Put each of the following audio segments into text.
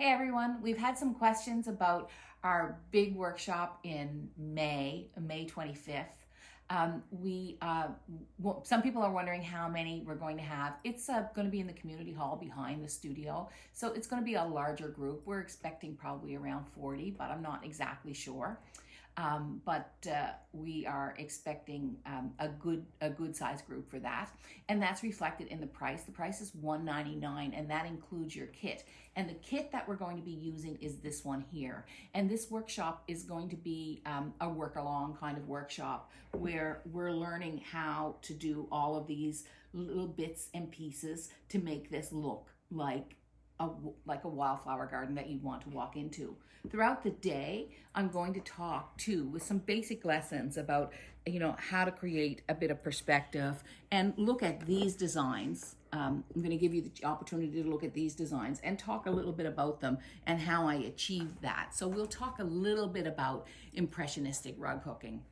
Hey everyone, we've had some questions about our big workshop in May 25th. Some people are wondering how many we're going to have. It's going to be in the community hall behind the studio, so it's going to be a larger group. We're expecting probably around 40, but I'm not exactly sure. But we are expecting a good size group for that, and that's reflected in the price. The price is $199, and that includes your kit. And the kit that we're going to be using is this one here. And this workshop is going to be a work-along kind of workshop where we're learning how to do all of these little bits and pieces to make this look like a wildflower garden that you'd want to walk into. Throughout the day, I'm going to talk too with some basic lessons about, how to create a bit of perspective and look at these designs. I'm going to give you the opportunity to look at these designs and talk a little bit about them and how I achieved that. So we'll talk a little bit about impressionistic rug hooking.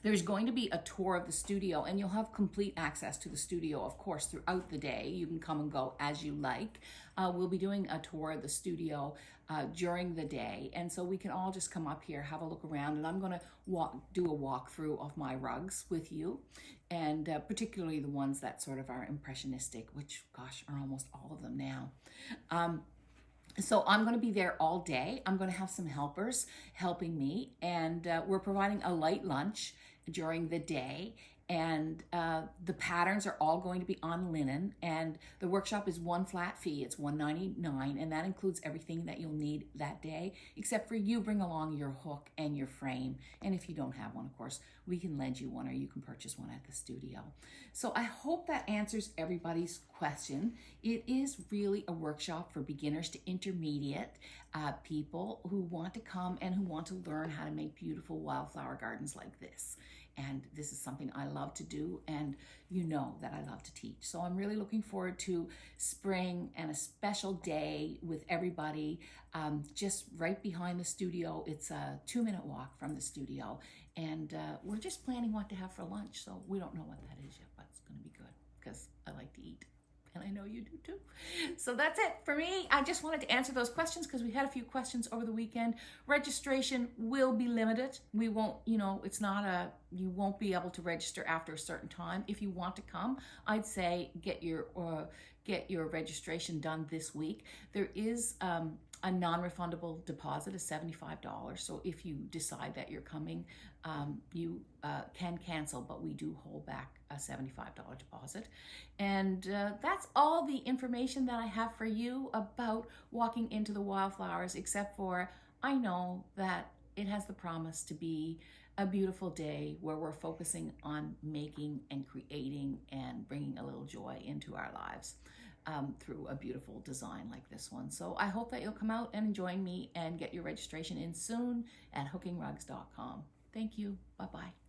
There's going to be a tour of the studio, and you'll have complete access to the studio, of course, throughout the day. You can come and go as you like. We'll be doing a tour of the studio during the day, and so we can all just come up here, have a look around, and I'm going to do a walkthrough of my rugs with you, and particularly the ones that sort of are impressionistic, which, gosh, are almost all of them now. So I'm going to be there all day. I'm going to have some helpers helping me, and we're providing a light lunch during the day. And the patterns are all going to be on linen, and the workshop is one flat fee. It's $199, and that includes everything that you'll need that day, except for you bring along your hook and your frame. And if you don't have one, of course, we can lend you one, or you can purchase one at the studio. So I hope that answers everybody's question. It is really a workshop for beginners to intermediate people who want to come and who want to learn how to make beautiful wildflower gardens like this. And this is something I love to do, and you know that I love to teach. So I'm really looking forward to spring and a special day with everybody just right behind the studio. It's a 2-minute walk from the studio, and we're just planning what to have for lunch. So we don't know what that is yet, but it's going to be good because I like to eat. And I know you do too. So that's it for me. I just wanted to answer those questions because we had a few questions over the weekend. Registration will be limited. We won't, you won't be able to register after a certain time. If you want to come, I'd say get your registration done this week. There is a non-refundable deposit of $75. So if you decide that you're coming, you can cancel, but we do hold back a $75 deposit. And that's all the information that I have for you about walking into the wildflowers, except for I know that it has the promise to be a beautiful day where we're focusing on making and creating and bringing a little joy into our lives through a beautiful design like this one. So I hope that you'll come out and join me and get your registration in soon at hookingrugs.com. Thank you. Bye-bye.